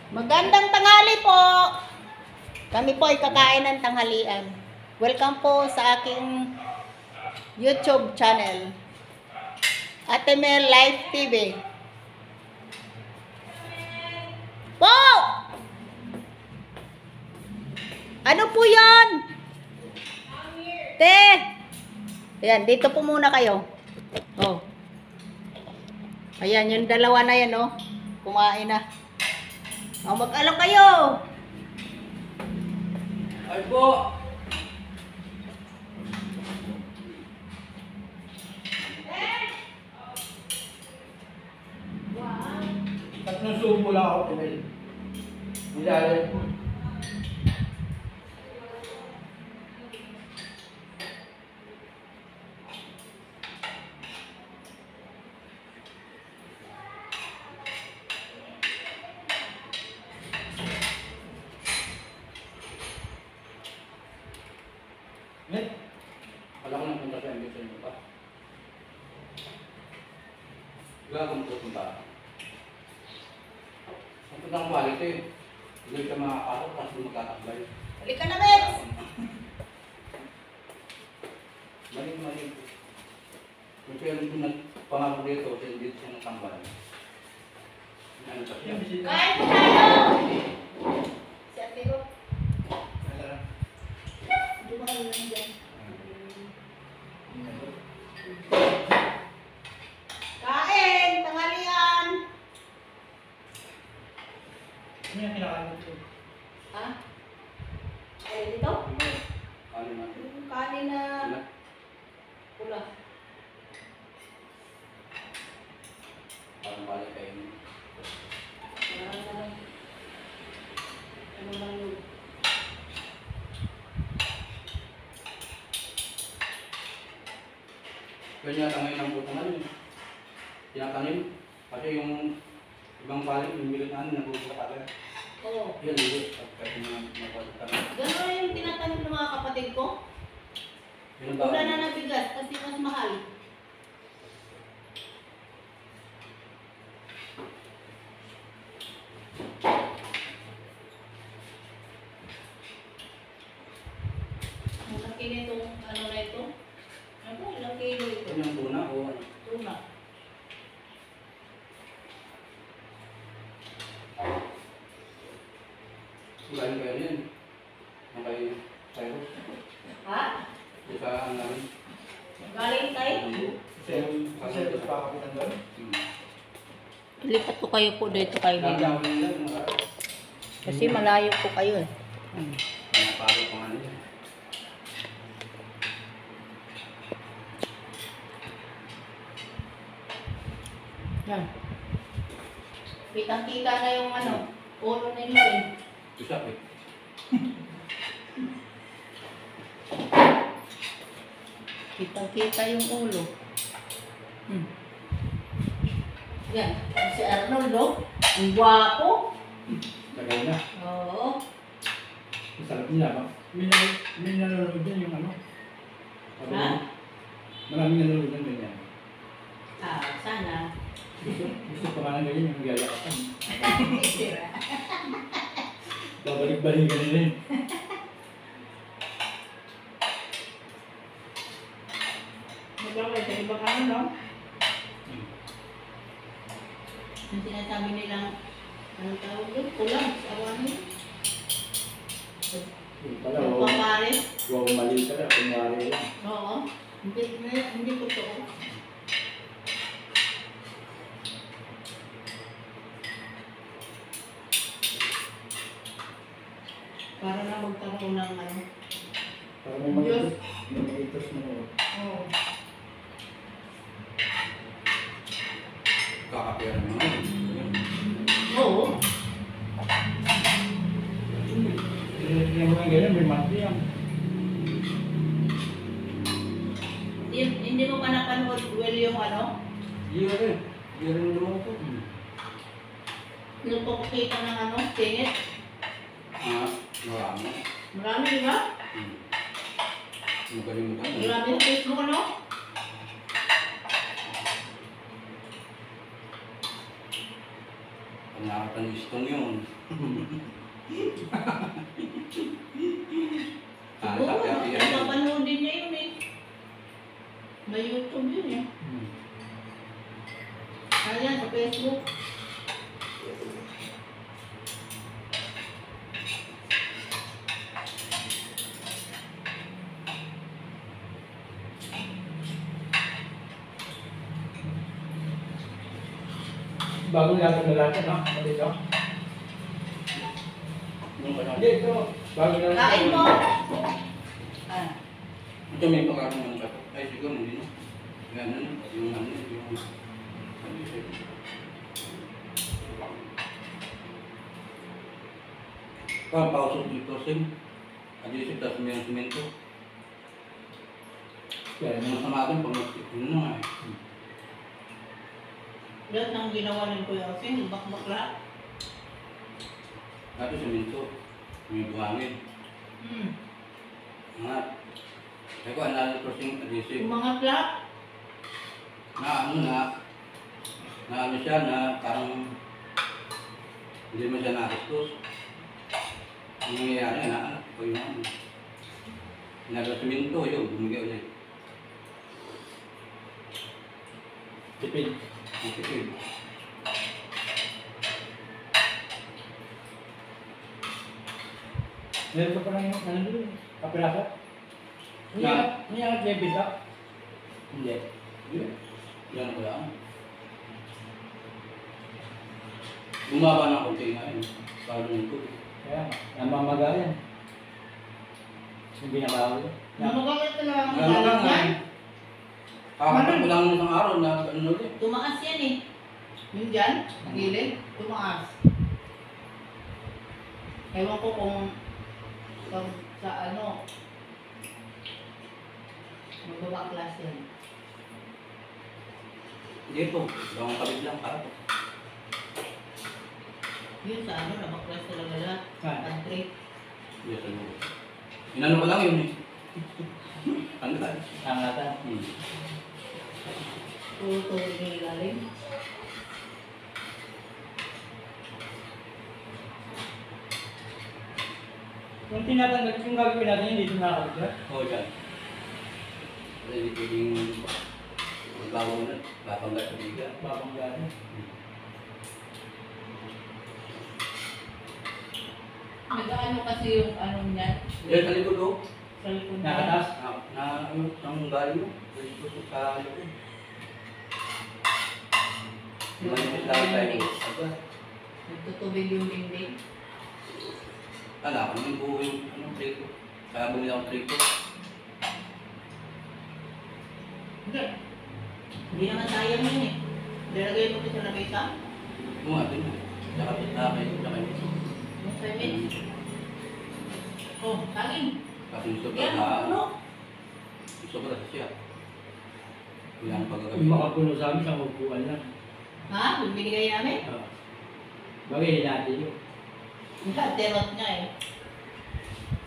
Magandang tanghali po. Kami po ay kakain ng tanghalian. Welcome po sa aking YouTube channel. Ate Mel Live TV. Po! Ano po yan? Te! Ayan, dito po muna kayo. Oh. Ayan, yung dalawa na yan, oh. Kumain na. Oh, mag-alok kayo. Ay po! Tatlong subo lang ako pinili. Nilalit mo. Net? Wala ko nang punta sa embassy mo pa. Wala akong pupunta. Ang punta kong balik eh. Hindi ka makakasok kasi magkakabay. Halika na, Mex. Mali. Kung siya yung nagpangako dito, hindi siya natambal. Ano pa siya? Kain po tayo. Si Ate Ro. Dumayo lang dyan. Kain, tanghalian. Ano yung kinakain mo? Ha? Ay, dito? Ano na? Yung kanin na Ano? pula. Parang balik kayo. Ano lang yun? Kaya yata ngayon ang putungan yun. Tinatanim. Kasi yung ibang balik, yung militan, nagbubuka agad. Oo. Yan, hindi. Kahit yung magpapatanim. Gano'n yung tinatanim ng mga kapatid ko? Yun ang Wala na nabigas kasi mas mahal. Ang laki nito, ano na ito? Ano, ilang kilo ito? Yun yung tuna o ano? Tuna. Galing kayo yun. Ang kayo tayo. Ha? Yung sa ang namin. Galing tayo? Kasi ito pa kapitan doon. Lipat po kayo po dito kayo Dami dito. ako nila. Mga Kasi malayo po kayo eh. palo pa nga nila. Yan. Kitang-kita na yung ano, ulo nila eh. Usap eh. Kitang-kita yung ulo. Yan. Si Arnold, oh. Ang gwapo. Tagay na. Oo. Masarap nila ba? May nanonood dyan yung ano. Ha? Maraming nanonood dyan ganyan. Ah, sana. Gusto pa nga na ganyan yung gayakapan. Babalik-balikan nila yun. Magkakay sa ibang ano, no? Ang sinasabi nilang, anong tawag yun? Kulang sa awan yun. Yung pala, Yung pamari. wow, mali ka na. Kunwari lang. Oo. Hindi totoo. Para na magkaroon ng ano. Para may mag-itos. May mag-itos mo. Oo. Kakapira naman. Oo. Yung mga ganyan, may monthly yan. Hindi mo pa napanood, Will, yung ano? Year rin. Year rin naman ito. Nung pagkakita ng ano, singit. Marami. Marami, di ba? Magaling mo ka. Marami sa Facebook, ano? Pag nakakita ng istong yun. Siguro, Sabi yan. napapanoodin niya yun eh. May YouTube yun eh. Ayan, sa Facebook. Bago natin nalatan, no? Dito. Yung ano, Dito. Bago natin. Kain mo! Ah. ito may pagkakaroon ng kato. Ay, siguro hindi na. Ganun, yung ano, yung... Pausok dito, sim. Adisip, tapos may simento. Kaya Yung masama din pag yun na nga eh. Yan ang ginawa ng Kuya Osing, bakbakla. Dati simento, may buhangin. Nga. Kaya ko, another crossing adhesive. Umangat la. Na ano na ano siya na parang hindi mo siya nakastos. Ang nangyayari, naanak ko yung ano. Nagasiminto yun, bumigay ulit. tipid. Makikid. Meron ka pa lang yung ano doon, kapirasa? Hindi ang debit ka? Hindi. Yun. Yan ko lang. Bumaba ng konti nga yun. Parang ko. Kaya, namamagayan. Yung binabago. Namagalit na lang ang Ano lang galit nga. yan. Kakapag ko lang ng isang araw na ano ulit. Tumaas yan eh. Yung dyan, ang gilid, tumaas. Ewan ko kung sa ano, magawa class yan. Dito, bang kabit lang para to. Yun sa ano, nabaklas talaga lahat. Ah. Country. Yes, ano. Inano ko lang yun eh. Ano ka? Angatan. Puro na ilalim. Yung tinatanggal, yung gagawin natin, hindi ito nakakabit. Oo, dyan. Kasi hindi pwedeng magbago na. Babanggat sa biga. Babanggayan. Nag-ano kasi yung ano niya. Yan sa likod oh. Sa likod Nakataas? Ang galing mo. Dito sa likod. Manipis lang tayo. Aba. Nagtutubig yung dingding. Ala, kung yung buo yung anong triko. Kaya bumili akong triko. Hindi. Hindi naman sayang yun eh. Lalagay mo ito sa labisa. Mga din. Tsaka pitapay. Tsaka yung Yung cement. Oh, saging. kasi yung sobra Yan, na. ano? Yung sobra siya. Kaya ang Yung pagkagabi. makapuno sa amin, sa upuan lang. Ha? Yung binigay namin? Bagay natin yun. Hindi, terot nga eh.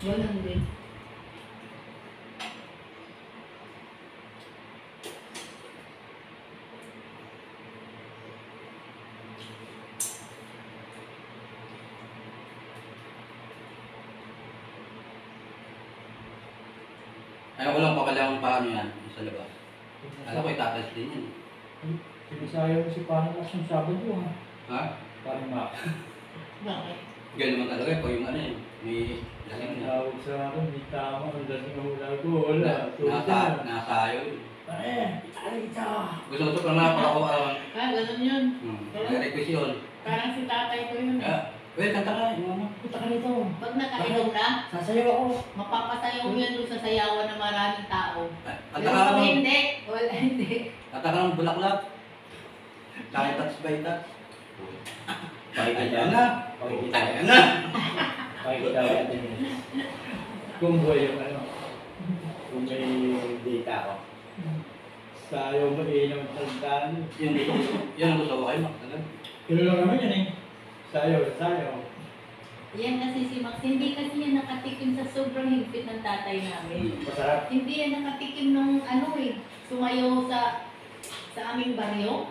Ganun din. Ayaw ko lang pakalang paano yan sa labas. Alam ko itatas din yan. Sinasayaw ko si Paano Max yung Sabado ha. Ha? Paano Max? Bakit? Ganun naman talaga. Kung yung ano yun. May daling na. Tawag sa akin, hindi tama. Ang dating ang hula ko. Wala. Tulad na. Nasayo yun. Itali kita. Gusto ko pa na ako arawan. Ah, ganun yun. May request yun. Parang si tatay ko yun. Well, kanta ka. Yung ano. Punta ka rito. Pag nakainom na, Sasayaw ako. mapapasayaw yan doon sa sayawan ng maraming tao. Kanta Pero ka pag ng hindi, wala hindi. kanta ka ng bulaklak. Kahit touch by touch. Pakikita. Ayan na. Pakikita. Ayan na. Pakikita natin yun. Kung buhay yung ano. Kung may data ako. Sayaw mo ng tandaan. Yan ang gusto ko kayo. Magtagal. Kilo lang naman yan eh. Sayaw. Yan kasi si Max, hindi kasi yan nakatikim sa sobrang higpit ng tatay namin. Masarap. Hindi yan nakatikim ng ano eh, sumayaw sa aming baryo.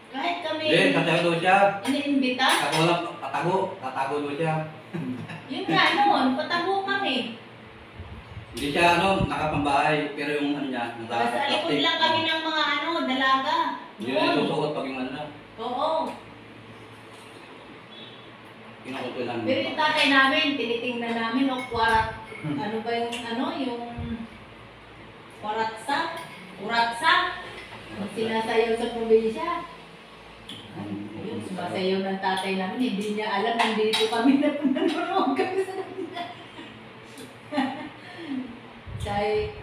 Kahit kami Hindi, sasayaw daw siya. iniimbita, Ako lang, tatago daw siya. yun nga noon, patago kami. Hindi siya nakapambahay, pero yung ano niya, Basta likod lang kami ng mga dalaga. Hindi na isusuot pag yung ano na. Oo. Kinukuto lang. Pero yung tatay namin, tinitingnan namin, ano ba yung yung kuratsa, yung sinasayaw sa probinsya. Yung sumasayaw ng tatay namin, hindi niya alam, nandito kami nanonood kami sa kanila.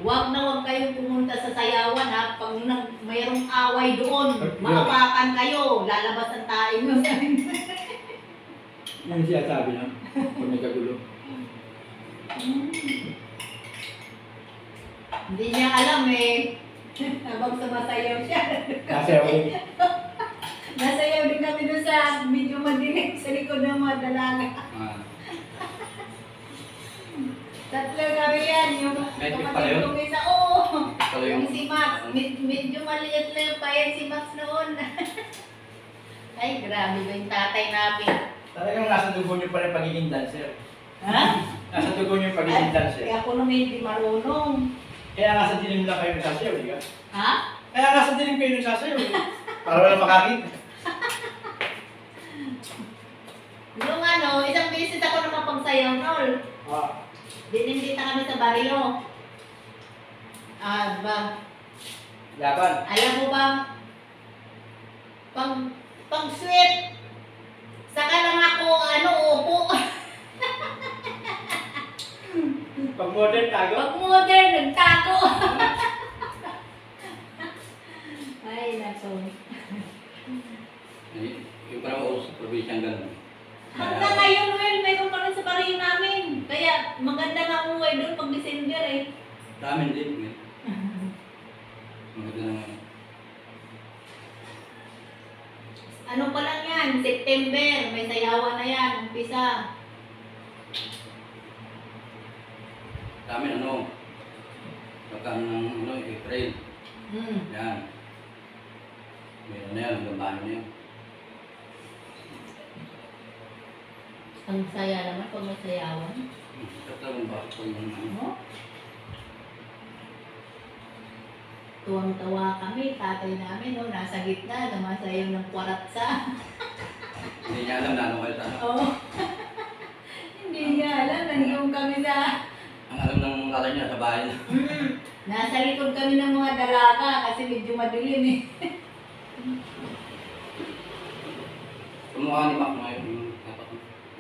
Wag na wag kayong pumunta sa sayawan ha. Pag mayroong away doon, maapakan kayo, lalabas ang tayo nyo sa inyo. Yung siya sabi na, kung may kagulo. Hindi niya alam habang sumasayaw siya. Kasi ako, Nasayaw din kami doon sa medyo madilim sa likod ng mga dalaga. Tatlo kami yan, yung Medyo pala kapatid yun? kong isa, oo. Pala Yung yung- si Max, medyo maliit lang pa yan si Max noon. Ay, grabe ba yung tatay namin. talagang nasa dugo niyo pa rin pagiging dancer. Ha? Nasa dugo niyo yung pagiging dancer. Kaya ako naman hindi marunong. Kaya nasa dilim lang kayo nagsasayaw, di ba? Ha? Kaya nasa dilim kayo nagsasayaw, eh. Para wala makakita. Yung isang beses ako nakapagsayaw tol. Ah, Dinimbita kami sa baryo. laban. Alam mo ba, pag sweet, saka lang ako, upo. Pag modern tago. Pag modern, nagtago. Ay, nako. Yung parang sa probinsya ganun. Hanggang ngayon, Will, mayroon pa rin sa baryo namin. Kaya maganda nga umuwi doon pag December Sa amin din. Maganda na ngayon. Ano pa lang yan, September, may sayawan na yan, umpisa. Sa amin pagka ng April. Yan. Meron na yan, hanggang bahay na yan. Ang saya naman pag may sayawan. Tatlong bakit po yung Ano? Tuwang-tawa kami, tatay namin, nasa gitna, namasayaw ng kwaratsa. Hindi niya alam na kayo sa Oo. Hindi niya alam, nandun kami sa... Ang alam ng tatay niya sa bahay na. Nasa likod kami ng mga dalaga kasi medyo madilim Kumukha ni Mac ngayon yung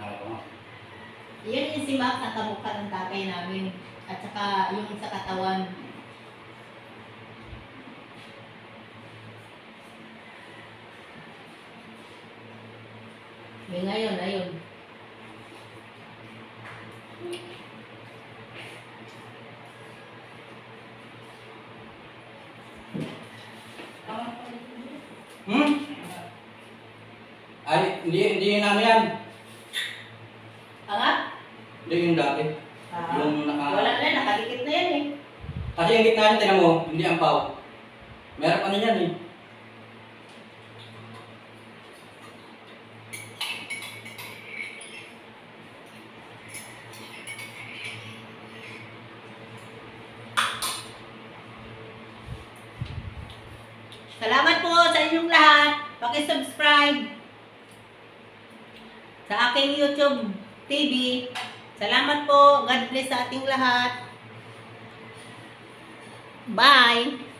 nakakama. Yan yung si Max ang kamukha ng tatay namin. At saka yung sa katawan. Ngayon, ayun. Ay, hindi yun yan. Angat? Hindi yung dati. Yung Wala na, nakadikit na yan Kasi yung gitna niya, tinan mo, hindi ang pau. Meron pa na yan Salamat po sa inyong lahat. Paki-subscribe sa aking YouTube TV. Salamat po. God bless sa ating lahat. Bye!